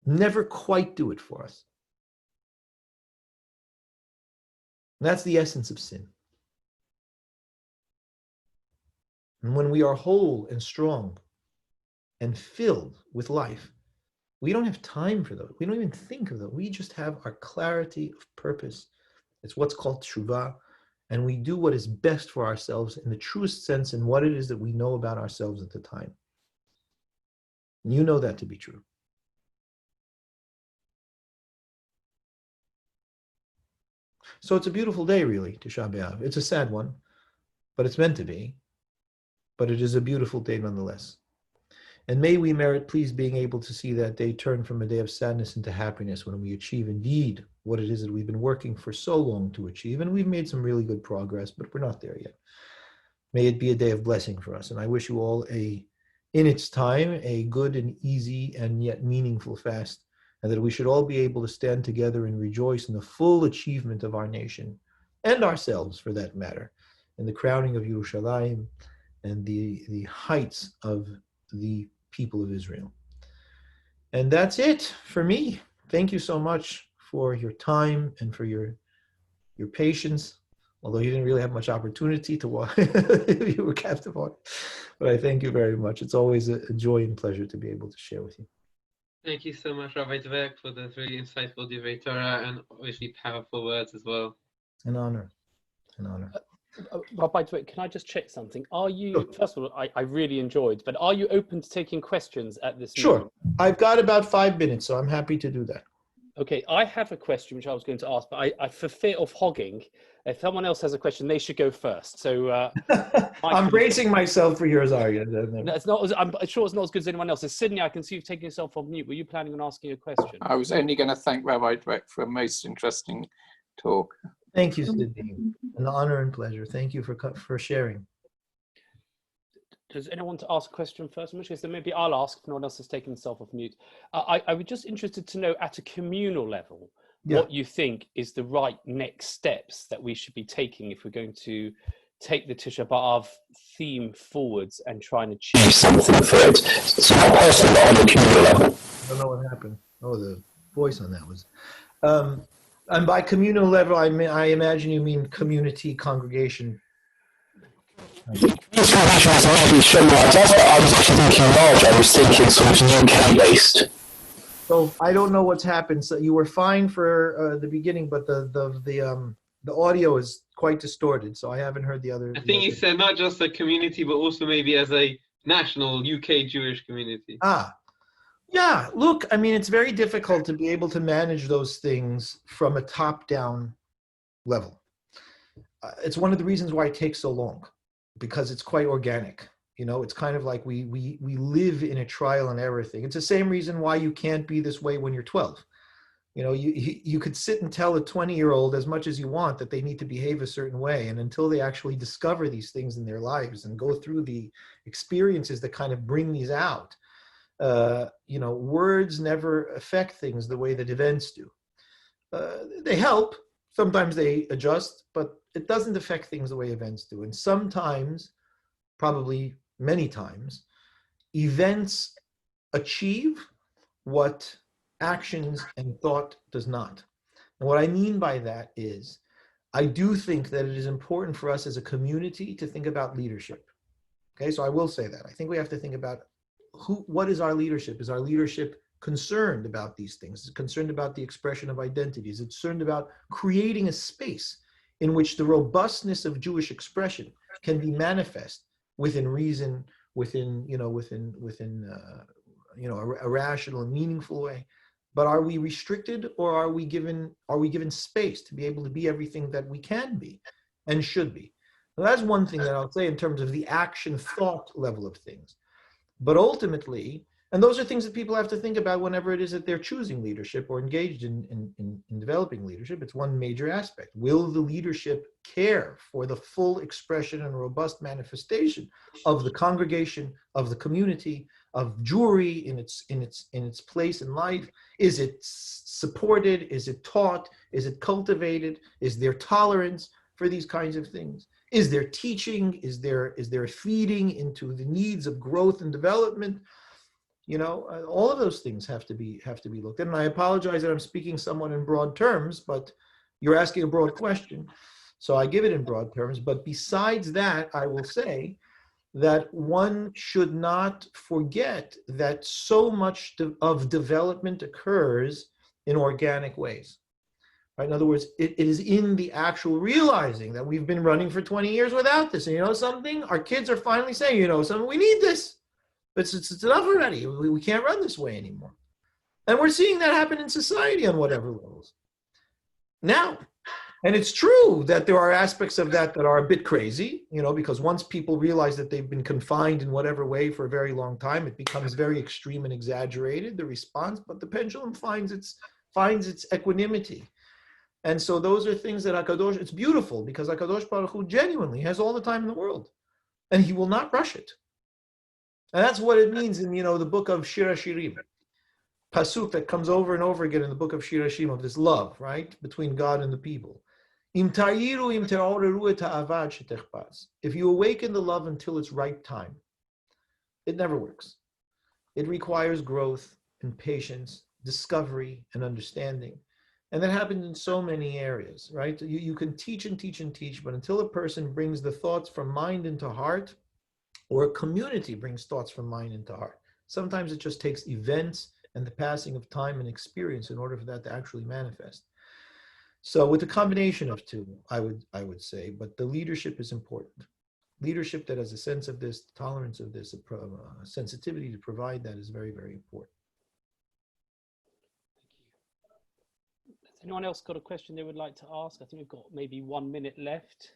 Never quite do it for us. And that's the essence of sin. And when we are whole and strong and filled with life, we don't have time for those. We don't even think of those. We just have our clarity of purpose. It's what's called teshuvah. And we do what is best for ourselves in the truest sense in what it is that we know about ourselves at the time. And you know that to be true. So it's a beautiful day, really, Tisha B'Av. It's a sad one, but it's meant to be. But it is a beautiful day nonetheless. And may we merit, please, being able to see that day turn from a day of sadness into happiness when we achieve indeed what it is that we've been working for so long to achieve. And we've made some really good progress, but we're not there yet. May it be a day of blessing for us. And I wish you all in its time, a good and easy and yet meaningful fast, and that we should all be able to stand together and rejoice in the full achievement of our nation, and ourselves for that matter, in the crowning of Yerushalayim and the heights of the people of Israel. And that's it for me. Thank you so much for your time and for your patience, although you didn't really have much opportunity to watch. You were captive on. But I thank you very much. It's always a joy and pleasure to be able to share with you. Thank you so much, Rabbi Dweck, for the really insightful Divrei Torah and obviously powerful words as well. An honor. An honor. Rabbi Dweck, can I just check something? Are you, first of all, I really enjoyed, but are you open to taking questions at this moment? Sure. I've got about 5 minutes, so I'm happy to do that. Okay, I have a question which I was going to ask, but I for fear of hogging, if someone else has a question, they should go first. So I'm bracing myself for yours, are you? It's not. I'm sure it's not as good as anyone else. Sydney, I can see you've taken yourself off mute. Were you planning on asking a question? I was only going to thank Rabbi Dweck for a most interesting talk. Thank you, Sydney. An honor and pleasure. Thank you for sharing. Does anyone want to ask a question first? In which case, then maybe I'll ask if no one else has taken themselves off mute. I was just interested to know at a communal level, what you think is the right next steps that we should be taking if we're going to take the Tisha B'Av theme forwards and try and achieve something for it. It's not personal, but on a communal level. I don't know what happened. Oh, the voice on that was... and by communal level, I imagine you mean community, congregation. I was actually thinking large. I was thinking sort of UK-based. So I don't know what's happened. So you were fine for the beginning, but the The audio is quite distorted, so I haven't heard the other. I think you said not just a community, but also maybe as a national UK Jewish community. Yeah, look, I mean, it's very difficult to be able to manage those things from a top-down level. It's one of the reasons why it takes so long, because it's quite organic. You know, it's kind of like we live in a trial and error thing. It's the same reason why you can't be this way when you're 12. You know, you could sit and tell a 20-year-old as much as you want that they need to behave a certain way. And until they actually discover these things in their lives and go through the experiences that kind of bring these out, you know, words never affect things the way that events do. They help. Sometimes they adjust, but it doesn't affect things the way events do. And sometimes, probably many times, events achieve what actions and thought does not. And what I mean by that is, I do think that it is important for us as a community to think about leadership. Okay, so I will say that. I think we have to think about what is our leadership? Is our leadership concerned about these things? Is it concerned about the expression of identity? Is it concerned about creating a space in which the robustness of Jewish expression can be manifest within reason, within a rational and meaningful way? But are we restricted, or are we given space to be able to be everything that we can be and should be? Now, that's one thing that I'll say in terms of the action thought level of things. But ultimately, and those are things that people have to think about whenever it is that they're choosing leadership or engaged in developing leadership. It's one major aspect. Will the leadership care for the full expression and robust manifestation of the congregation, of the community, of Jewry in its place in life? Is it supported? Is it taught? Is it cultivated? Is there tolerance for these kinds of things? Is there teaching? Is there feeding into the needs of growth and development? You know, all of those things have to be looked at. And I apologize that I'm speaking somewhat in broad terms, but you're asking a broad question, so I give it in broad terms. But besides that, I will say that one should not forget that so much of development occurs in organic ways. Right? In other words, it is in the actual realizing that we've been running for 20 years without this. And you know something? Our kids are finally saying, you know something, we need this. But it's enough already. We can't run this way anymore. And we're seeing that happen in society on whatever levels. Now, and it's true that there are aspects of that that are a bit crazy, you know, because once people realize that they've been confined in whatever way for a very long time, it becomes very extreme and exaggerated, the response, but the pendulum finds its equanimity. And so those are things that HaKadosh, it's beautiful because HaKadosh Baruch Hu genuinely has all the time in the world, and he will not rush it. And that's what it means in, you know, the book of Shir HaShirim. Pasuk that comes over and over again in the book of Shir HaShirim, of this love, right, between God and the people. If you awaken the love until its right time, it never works. It requires growth and patience, discovery and understanding. And that happens in so many areas, right? You can teach and teach and teach, but until a person brings the thoughts from mind into heart, or a community brings thoughts from mind into heart, sometimes it just takes events and the passing of time and experience in order for that to actually manifest. So with a combination of two, I would say, but the leadership is important. Leadership that has a sense of this, tolerance of this, a sensitivity to provide that is very, very important. Has anyone else got a question they would like to ask? I think we've got maybe 1 minute left.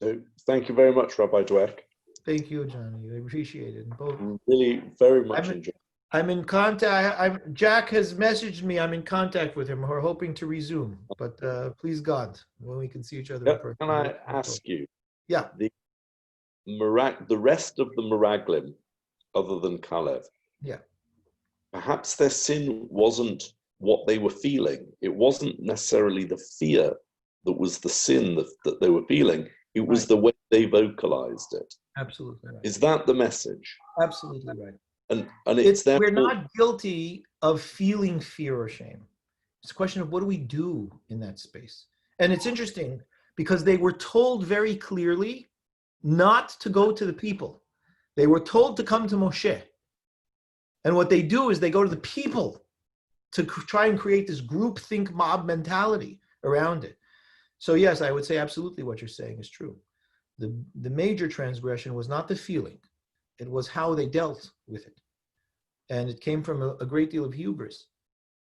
So thank you very much, Rabbi Dweck. Thank you, Johnny. I appreciate it. Both. Really very much enjoyed. I'm in contact. Jack has messaged me. I'm in contact with him. We're hoping to resume, but please God, when we can see each other in person. Can I ask you? Yeah. The rest of the Meraglim, other than Kalev. Yeah. Perhaps their sin wasn't what they were feeling. It wasn't necessarily the fear that was the sin that they were feeling. It was the way they vocalized it. Absolutely right. Is that the message? Absolutely right. And it's that we're not guilty of feeling fear or shame. It's a question of what do we do in that space. And it's interesting because they were told very clearly not to go to the people. They were told to come to Moshe. And what they do is they go to the people to try and create this groupthink mob mentality around it. So yes, I would say absolutely what you're saying is true. The major transgression was not the feeling, it was how they dealt with it. And it came from a great deal of hubris.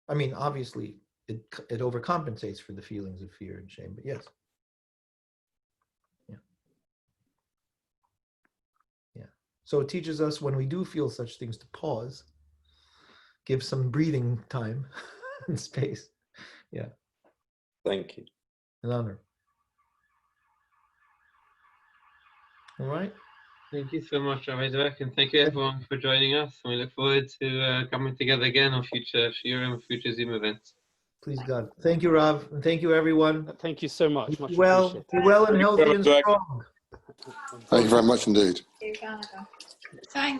I mean, obviously, it overcompensates for the feelings of fear and shame, but yes. Yeah. So it teaches us when we do feel such things to pause, give some breathing time and space. Yeah. Thank you. An honor. All right. Thank you so much, Rabbi Dweck, and thank you everyone for joining us. And we look forward to coming together again on future shiurim and future Zoom events. Please God. Thank you, Rav, and thank you, everyone. Thank you so much. Be well and healthy and strong. Thank you very much indeed. Thanks.